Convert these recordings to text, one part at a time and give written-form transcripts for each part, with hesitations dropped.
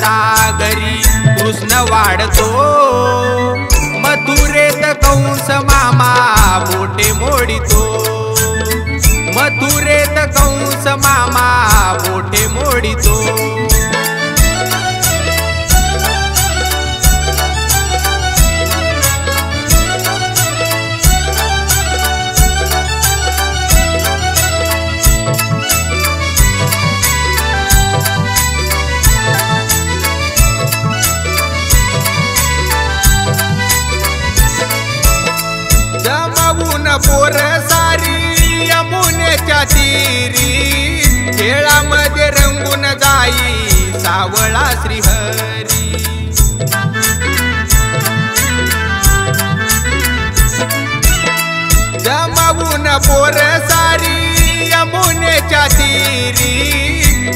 राधा घरी कृष्ण वाढतो, मथुरेत कंस मामा बोटे मोडितो, मथुरेत कंस मामा बोटे मोडितो। जमवून पोर सारी यमुनेच्या तीरी, खेळामध्ये रंगून जाई सावळा श्रीहरी। जमवून पोर सारी यमुनेच्या तीरी,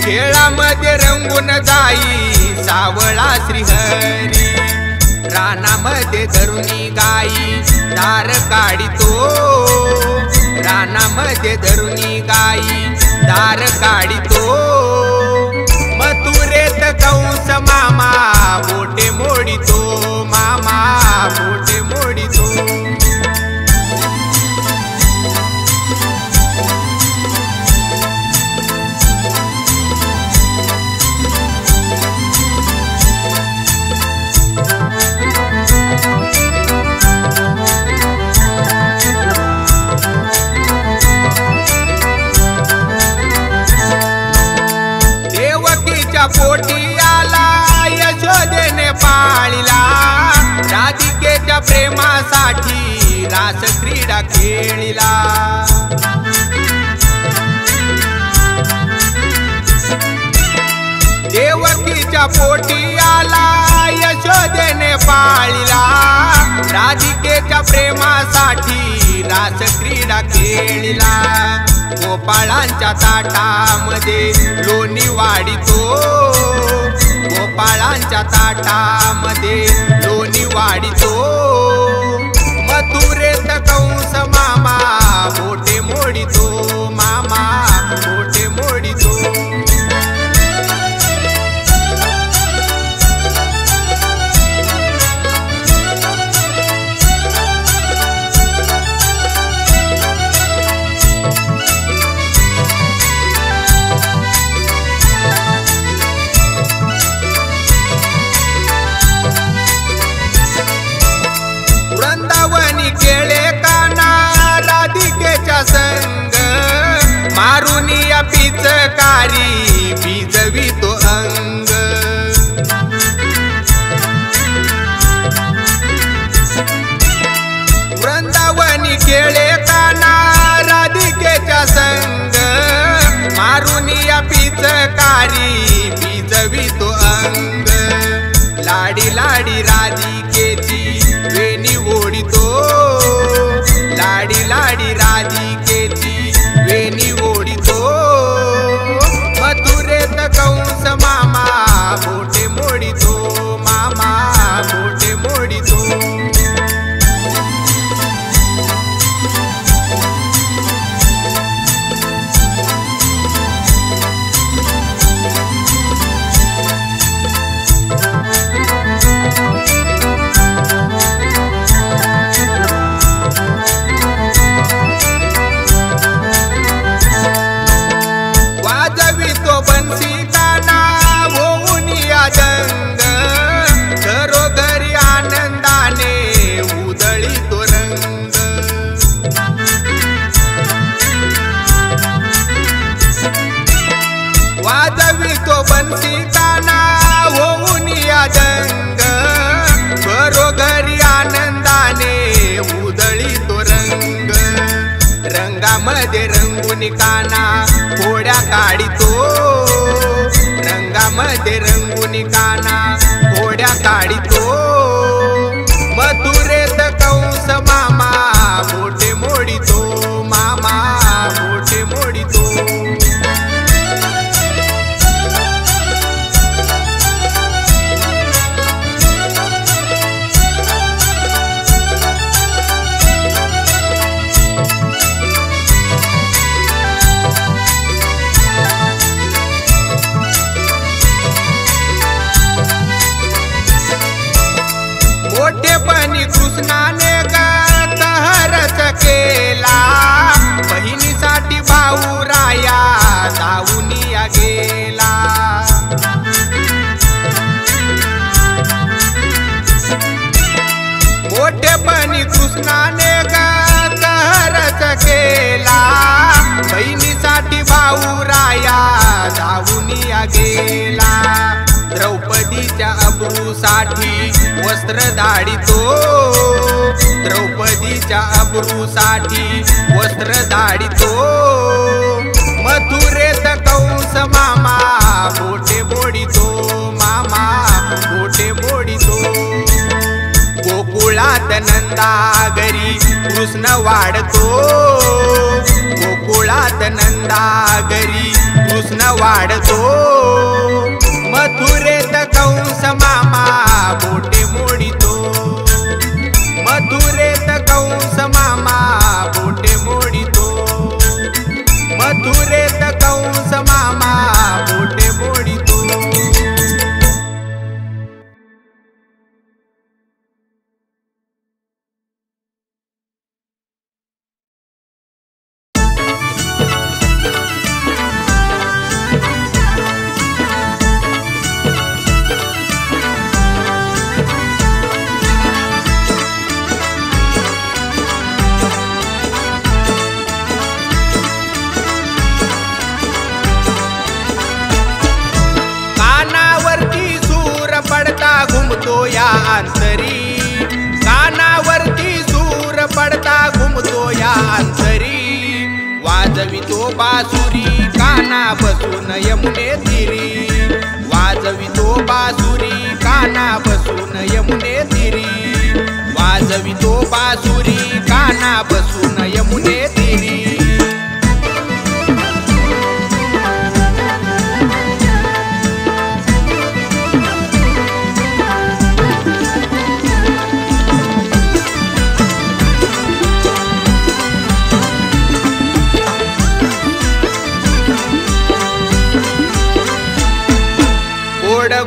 खेळामध्ये रंगून जाई सावळा श्रीहरी। रानामध्ये धरुणी गाई धार काढितो, रानामध्ये धरुणी गाई धार काढितो, मथुरेत कंस मामा बोटे मोडितो, मामा बोटे मोडितो। पोटी आला यशोदेने पाळिला, राधिकेच्या प्रेमासाठी रास क्रीडा खेळिला। देवकीच्या पोटी आला यशोदेने पाळिला, राधिकेच्या प्रेमासाठी रास क्रीडा खेळिला। गोपाळांच्या ताटामध्ये लोणी वाढितो, गोपाळांच्या ताटामध्ये लोणी वाढितो, मथुरेत कंस मामा बोटे मोडितो, मामा बोटे मोडितो। वृंदावनी केळे काना राधिकेच्या संग, मारुनिया पिचकारी भिजवितो अंग। वृंदावनी केळे काना राधिकेच्या संग, मारुनिया पिचकारी भिजवितो अंग। लाडी लाडी राधिकेची वेणी ओढितो, लाडी लाडी राधिकेची वेणी ओढितो, मथुरेत कंस मामा बोटे मोडितो, मामा बोटे मोडितो। वाजवितो बंसी ताना होऊन या जंग, घरोघरी आनंदाने उधळीतो रंग। रंगामध्ये रंगून काना घोड्या काढितो, रंगामध्ये रंगून काना घोड्या काढितो, मथुरेत कंस मामा बोटे मोडितो, मामा बोटे मोडितो। अब्रूसाठी वस्त्र धाडितो, द्रौपदीच्या अब्रूसाठी वस्त्र धाडितो। मथुरेत कंस मामा बोटे बोडितो, मामा बोटे बोडितो। गोकुळात नंदा घरी कृष्ण वाढतो, गोकुळात नंदा घरी कृष्ण वाढतो। मथुरेत कंस मामा बोटे मोडितो, मथुरेत कंस मामा बोटे मोडितो, मथुरेत कंस मामा बोटे मोडितो। घुमतो या अंतरी, कानावरती सूर पडता घुमतो या अंतरी। वाजवितो बासुरी काना बसून यमुने तीरी, वाजवितो बासुरी काना बसून यमुने तीरी, वाजवितो बासुरी काना बसून यमुने तीरी।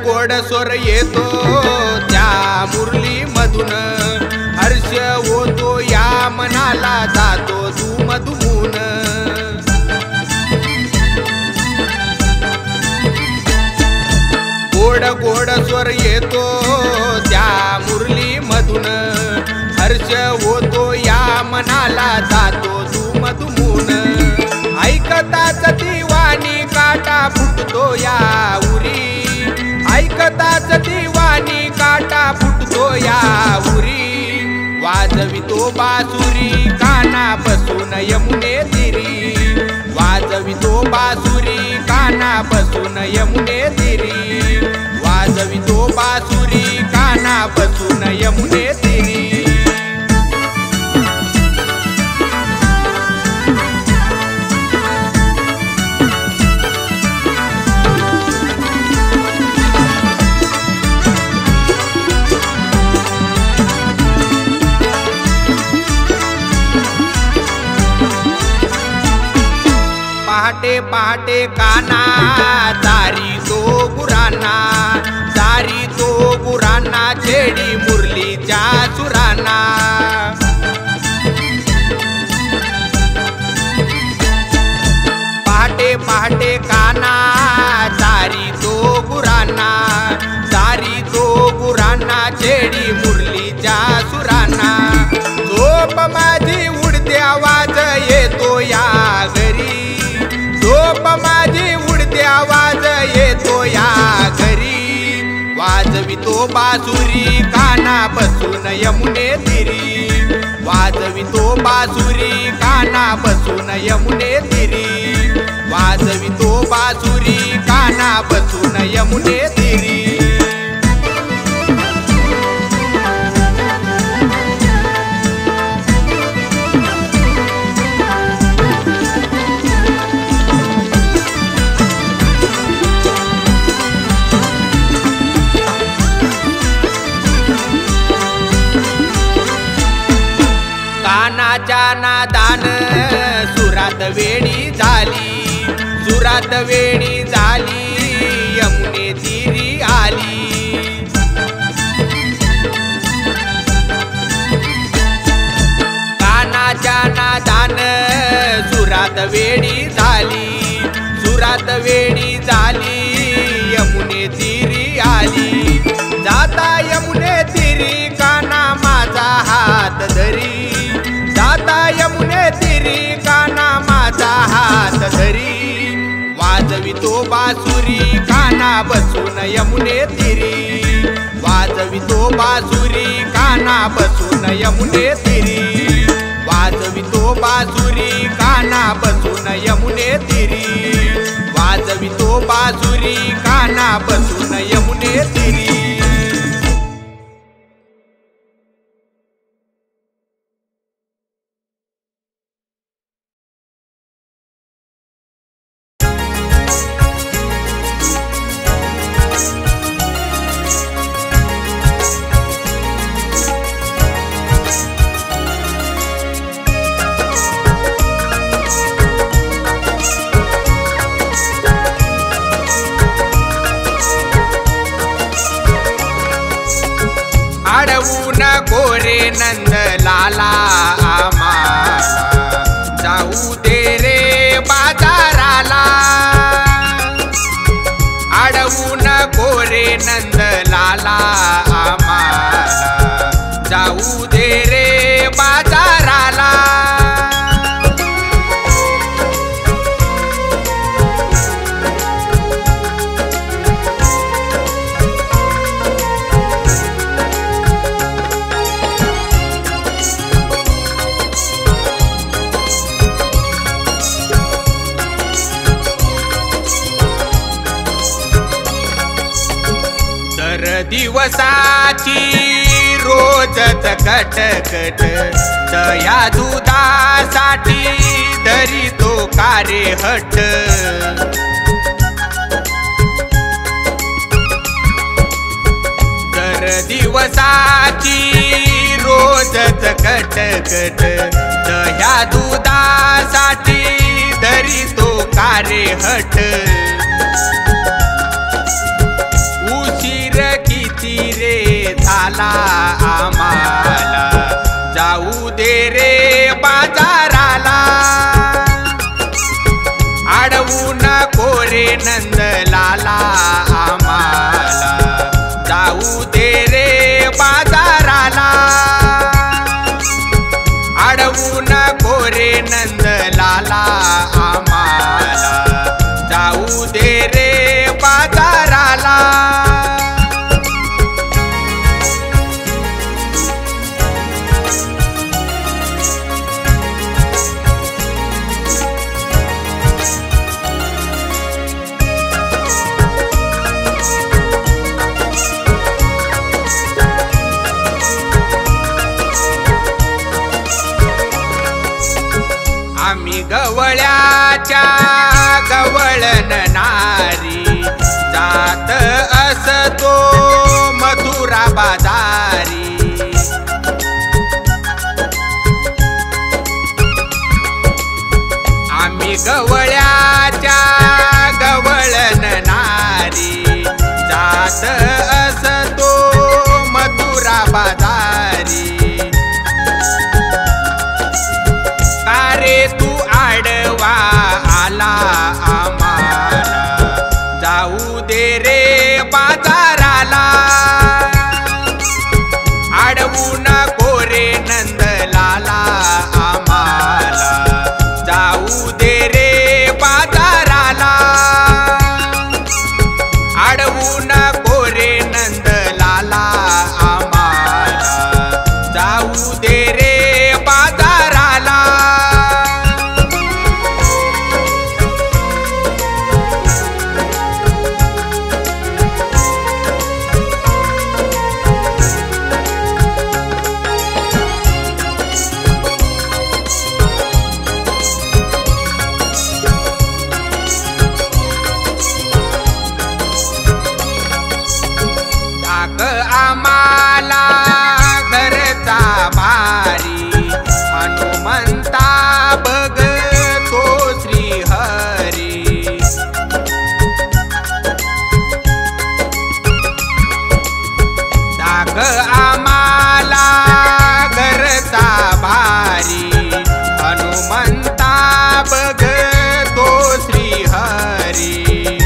गोड स्वर येतो त्या मुरली मधून, हर्ष होतो या मनाला जातो धूमधूमून। गोड गोड स्वर येतो त्या मुरली मधून, हर्ष होतो या मनाला जातो धूमधूमून। ऐकताच ती वाणी काटा फुटतो या उरी, ऐकताच दिवाणी काटा फुटतो या उरी। वाजवितो बासुरी काना बसून यमुने तीरी, वाजवितो बासुरी काना बसून यमुने तीरी, वाजवितो बासुरी काना बसून यमुने तीरी। पहाटे पहाटे काना चारी तो गुरांना, चारी तो गुरांना छेडी मुरलीच्या सुरांना। पहाटे पहाटे काना चारी तो गुरांना, चारी तो गुरांना छेडी मुरलीच्या सुरांना। झोप माझी उडते आवाज येतो या घरी, झोप माझी उडते आवाज येतो या घरी। वाजवितो बासुरी काना बसून यमुने तीरी, वाजवितो बासुरी काना बसून यमुने तीरी, वाजवितो बासुरी काना बसून यमुने तीरी। कानाच्या नादान सुरात वेडी झाली, सुरात वेडी झाली यमुने तीरी आली। कानाच्या नादान सुरात वेडी झाली, सुरात वेडी झाली यमुने तीरी आली। जाता यमुने तीरी काना माझा हात धरी, जाता यमुने तीरी काना माझा हात धरी। वाजवितो बासुरी काना बसून यमुने तीरी, बासुरी काना बसून यमुने तिरी वाजवितो बासुरी काना बसून यमुने तिरी वाजवितो बासुरी काना बसून यमुने तिरी अडवून गोरे नंद लाला आम्हाला जाऊ दे रे बाजाराला अडवून गोरे नंद लाला आम्हाला जाऊ दे रे बाजाराला दिवसाची रोजच कटकट दया दुधासाठी धरी तो कारे हट दर दिवसाची रोजच कटकट दया दुधासाठी धरी तो कारे हट किती रे झाला आम्हाला जाऊ दे रे बाजाराला अडवून कोरे नंद लाला आम्हाला जाऊ दे रे बाजाराला अडवून कोरे नंद लाला आम्हाला जाऊ दे रे बाजाराला आम्ही गवळ्याच्या गवळण नारी जात असतो मथुरा बाजारी आम्ही गवळ्याच्या गवळण नारी जात असतो मथुरा बाजारी तू आडवा आला आम्हाला जाऊ दे रे बाजाराला आडवून कोरे नंद लाला आम्हाला जाऊ दे रे बाजाराला आडवून कोरे नंद लाला आम्हाला जाऊ दे रे बाजाराला आम्हाला घरचा भारी हनुमंता बघतो श्री हरी दाग आम्हाला घरचा भारी हनुमंता बघतो श्री हरी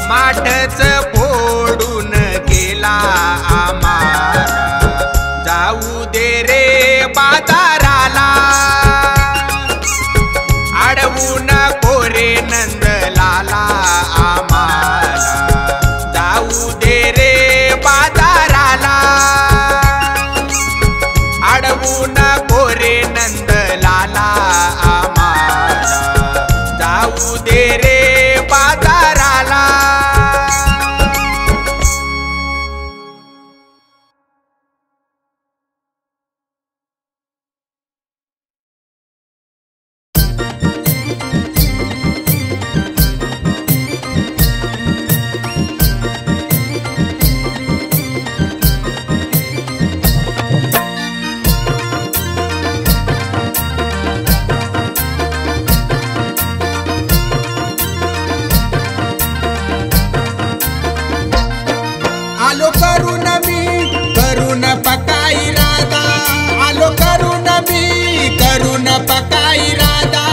माठच फोडून गेला आम्हाला जाऊ दे रे बाजाराला अडवून कोरे नंद लाला आम्हाला जाऊ दे रे आलो करून मी करून पकाई राधा, आलो करून मी करून पकाई राधा।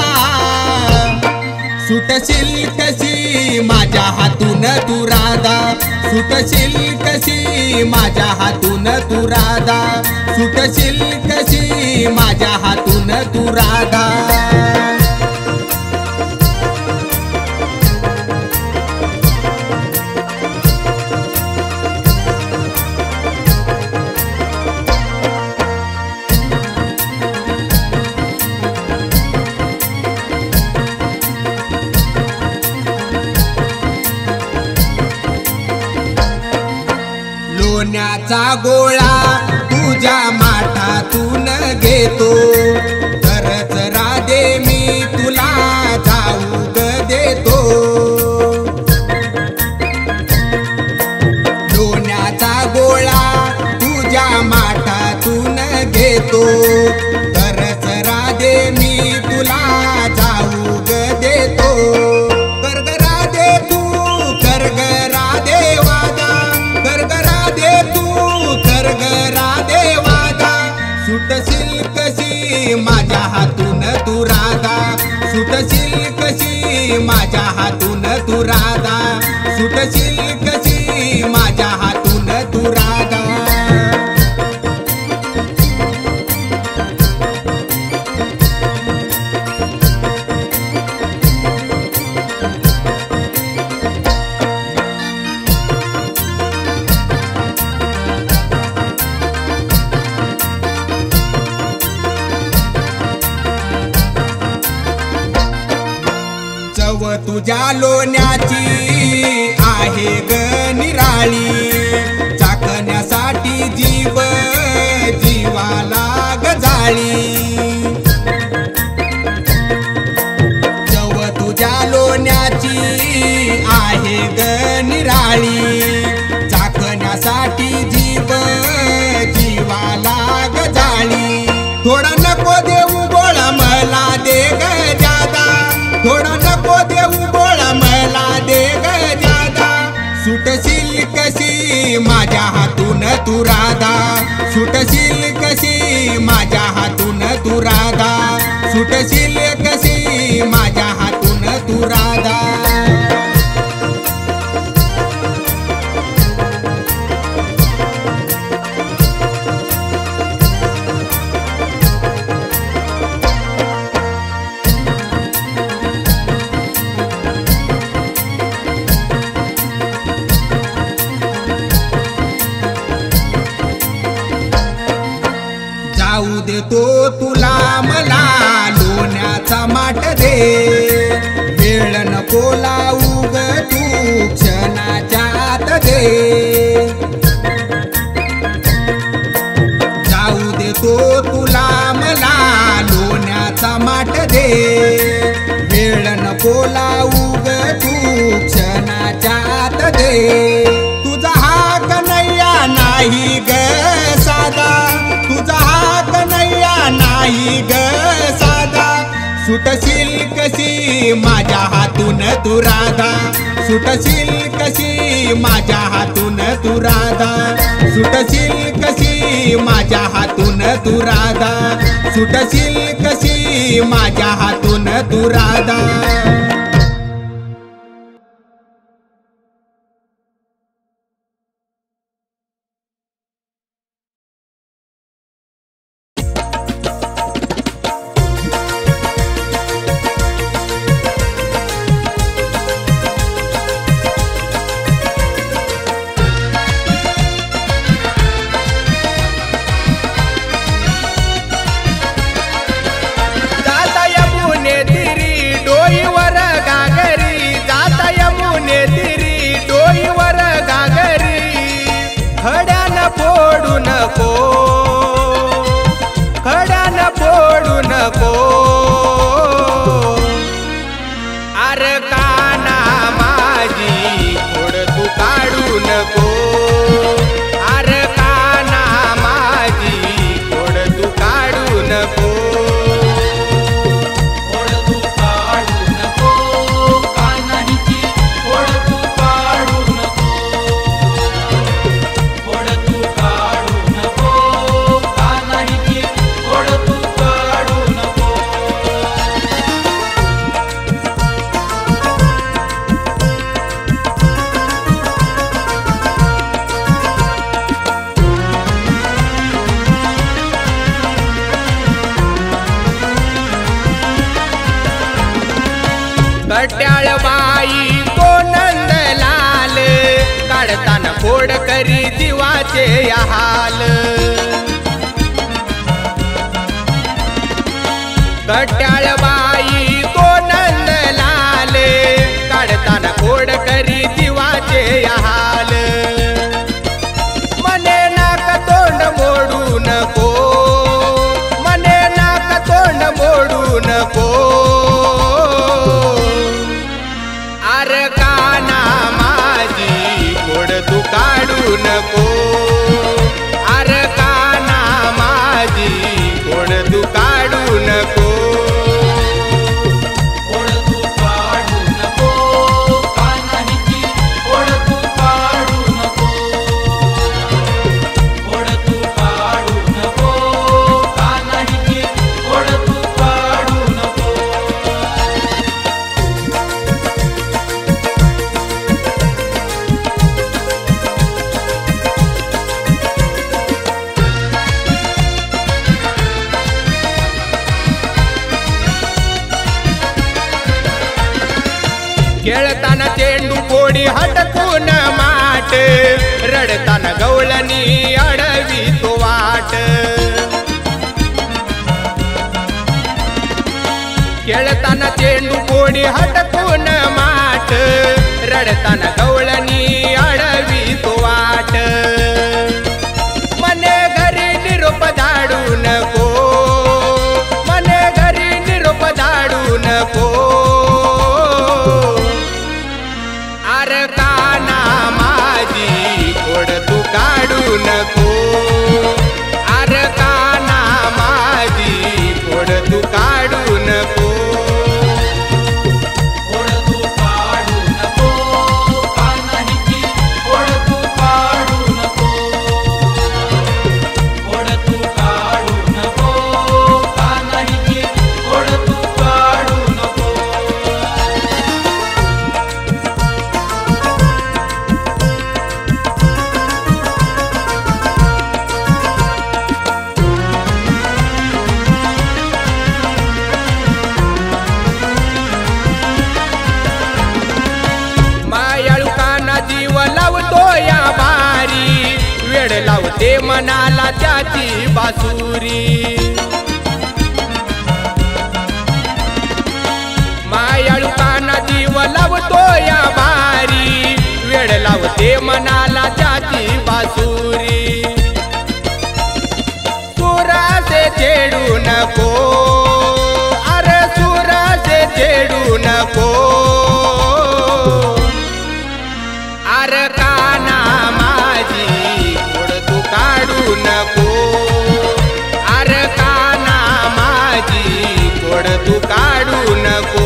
सुटशील कशी माझ्या हातून तू राधा, सुटशील कशी माझ्या हातून तू राधा, सुटशील कशी माझ्या हातून तू राधा। लोण्याचा गोळा तुझ्या माठातून घेतो, तरच राधे मी तुला जाऊ ग देतो। लोण्याचा गोळा तुझ्या माठातून घेतो, तरच राधे मी तुला जाऊ ग देतो। कर ग राधे तू कर ग राधे वादा, कर ग राधे तू कर ग राधे वादा। सुटशील कशी माझ्या हातून तू राधा, सुटशील कशी माझ्या हातून तू राधा, सुटशील कशी माझ्या हातून तू राधा। चव तुझ्या लोण्याची आहे ग निराळी, चाखण्यासाठी जीव जीवाला गजाळी। चव तुझ्या लोण्याची आहे ग निराळी, चाखण्यासाठी जीव जीवाला गजाळी। थोडा नको देऊ गोळा मला दे ग जादा, थोडा नको देऊ गोळा मला दे ग जादा। सुटशील कशी माझ्या हातून तू राधा, सुटशील कशी माझ्या हातून तू राधा, सुटशील कशी माझ्या हातून तू राधा। जाऊ देतो तुला मला लोण्याचा माठ दे, वेळ नको लावू ग तू क्षणाच्या आत दे। जाऊ देतो तुला मला लोण्याचा माठ दे, वेळ नको लावू ग तू क्षणाच्या आत दे। तुझा हा कन्हैया नाही ग साधा, तुझा हा कन्हैया नाही ग साधा। सुटशील कशी माझ्या हातून तू राधा, सुटशील कशी माझ्या हातून तू राधा, सुटशील कशी माझ्या हातून तू राधा, सुटशील कशी माझ्या हातून तू राधा। कट्याळबाई तो नंदलाल काढताना फोड करी जीवाचे हाल कट्याळबाई तो नंदलाल काढताना फोड करी जीवाचे हाल मने नाक तोंड मोडू नको मने नाक तोंड मोडू नको आर काना माझी फोड तू काढू नको आर काना माझी फोड तू काढू नको खेळताना चेंडू कोडी हटकून माट रडताना गवळणी अडवी तो वाट खेळताना चेंडू कोडी हटकून माट रडताना गवळणी अडवी तो वाट मने घरी निरोप धाडू नको मने घरी निरोप धाडू नको आर काना माझी फोड तू काढू नको आर काना माझी फोड तू काढू नको फोड तू काढू नको कानाची फोड तू काढू नको फोड तू काढू नको कानाची फोड तू काढू नको जीव लावतो या बारी वेड लावते मनाला त्याची बासुरी मायाळू काना जीव लावतो या बारी वेड लावते मनाला त्याची बासुरी सुरासे छेडू नको अरे सुरासे छेडू नको आर काना माझी फोड तू काढू नको आर काना माझी फोड तू काढू नको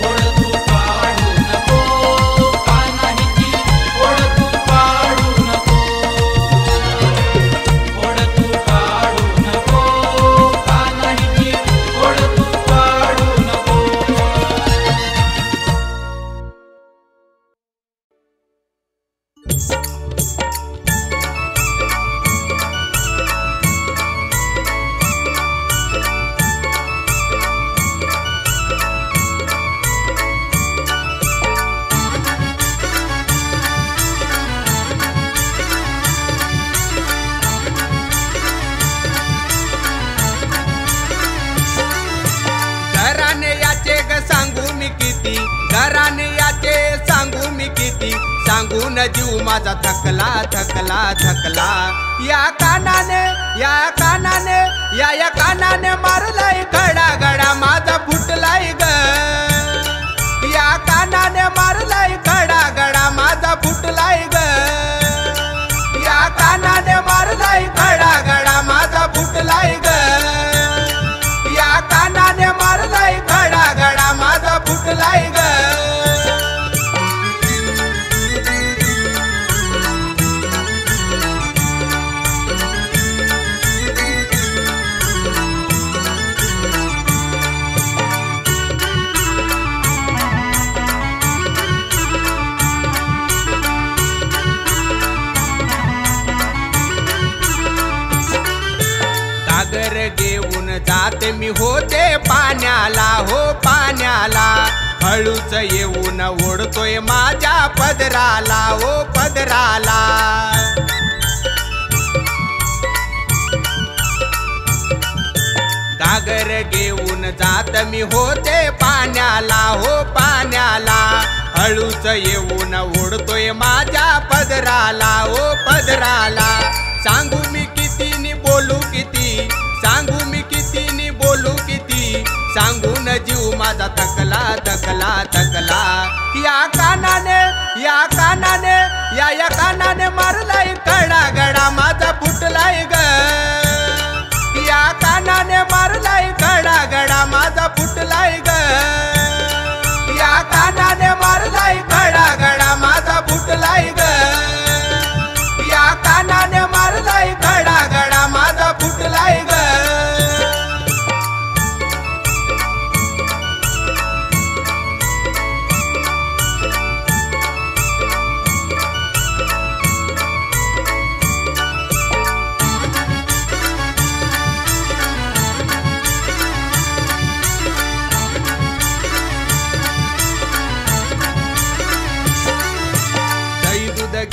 फोड तू काढू नको कानाची फोड तू काढू नको फोड तू काढू नको कानाची फोड तू काढू नको घराने याचे ग सांगू मी किती घराने याचे सांगू मी किती सांगून जीव माझा थकला थकला थकला या कानाने या कानाने मारलाय घडा घडा माझा फुटलाय ग या कानाने मारलाय घडा घडा माझा फुटलाय ग या कानाने मारलाय घडा घडा माझा फुटलाय ग या कानाने मारलाय घडा घडा माझा फुटलाय ग सागर घेऊन जाते मी होते पाण्याला हो पाण्याला हळूच येऊन ओढतोय माझ्या पदराला ओ पदराला. घागर घेऊन जात मी होते पाण्याला हो पाण्याला. हळूच येऊन ओढतोय माझ्या पदराला ओ पदराला. सांगू मी किती नि बोलू किती, सांगू मी किती नि बोलू किती, सांगून जीव माझा थकला थकला थकला. या कानाने या कानाने मारलाय कडा गडा माझा फुटलाय ग. या कानाने मारलाय कडा गडा माझा फुटलाय ग. या कानाने मारलाय कडा गडा माझा फुटलाय ग. या कानाने मारलाय कडा गडा माझा फुटलाय ग.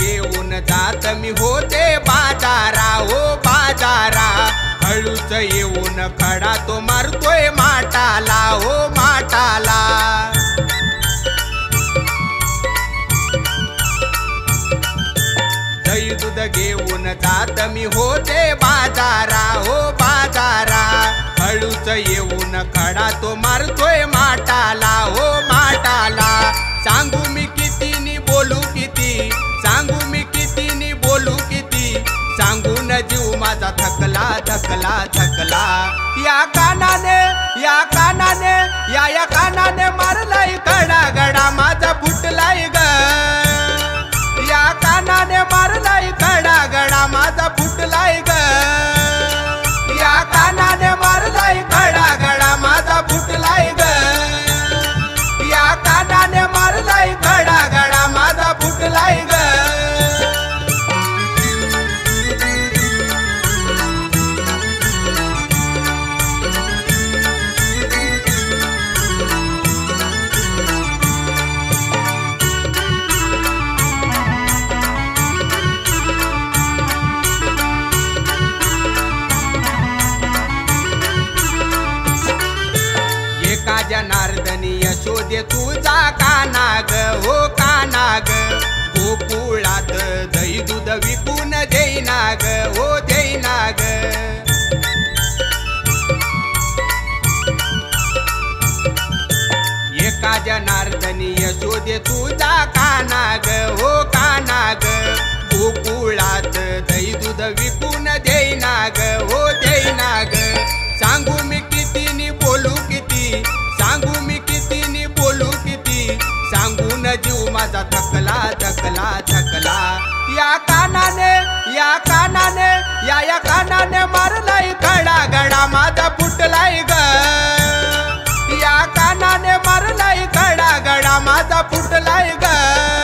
घेऊन जात मी होते बाजारा हो बाजारा. हळूच येऊन खडा तो मारतोय माटाला हो माटाला. दही दूध घेऊन जात मी होते बाजारा हो बाजारा. हळूच येऊन खडा तो मारतोय माटाला हो माटाला. सांगू मी किती नि बोलू किती, सांगू मी किती नि बोलू किती, सांगून जीव माझा थकला थकला थकला. या कानाने या कानाने मारलाय कडा गडा माझा फुटलाय ग. या कानाने मारलाय कडा गडा माझा फुटलाय ग. या कानाने मारलाय कडा गडा माझा फुटलाय ग. या कानाने मारलाय कडा गडा माझा फुटलाय ग. एका जनार्दनी यशोदे तुझा काना ग हो काना ग. गोकुळात दही दूध विकून देईना ग हो देईना ग. एका जनार्दनी यशोदे तुझा काना ग हो काना ग. गोकुळात दही दूध विकून देईना ग हो देईना ग. सांगू मी किती नि बोलू किती, सांगू मी किती नि बोलू किती, सांगून जीव माझा थकला थकला थकला. या कानाने या कानाने मारलाय कडा गडा माझा फुटलाय ग. या कानाने मारलाय कडा गडा माझा फुटलाय ग.